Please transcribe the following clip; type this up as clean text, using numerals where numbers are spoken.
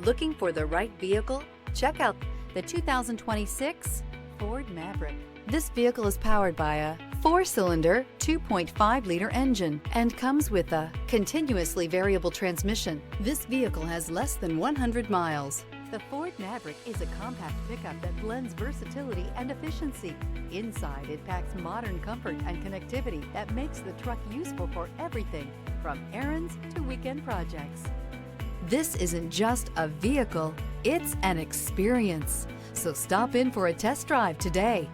Looking for the right vehicle? Check out the 2026 Ford Maverick. This vehicle is powered by a 4-cylinder, 2.5-liter engine and comes with a continuously variable transmission. This vehicle has less than 100 miles. The Ford Maverick is a compact pickup that blends versatility and efficiency. Inside, it packs modern comfort and connectivity that makes the truck useful for everything from errands to weekend projects. This isn't just a vehicle, it's an experience. So stop in for a test drive today.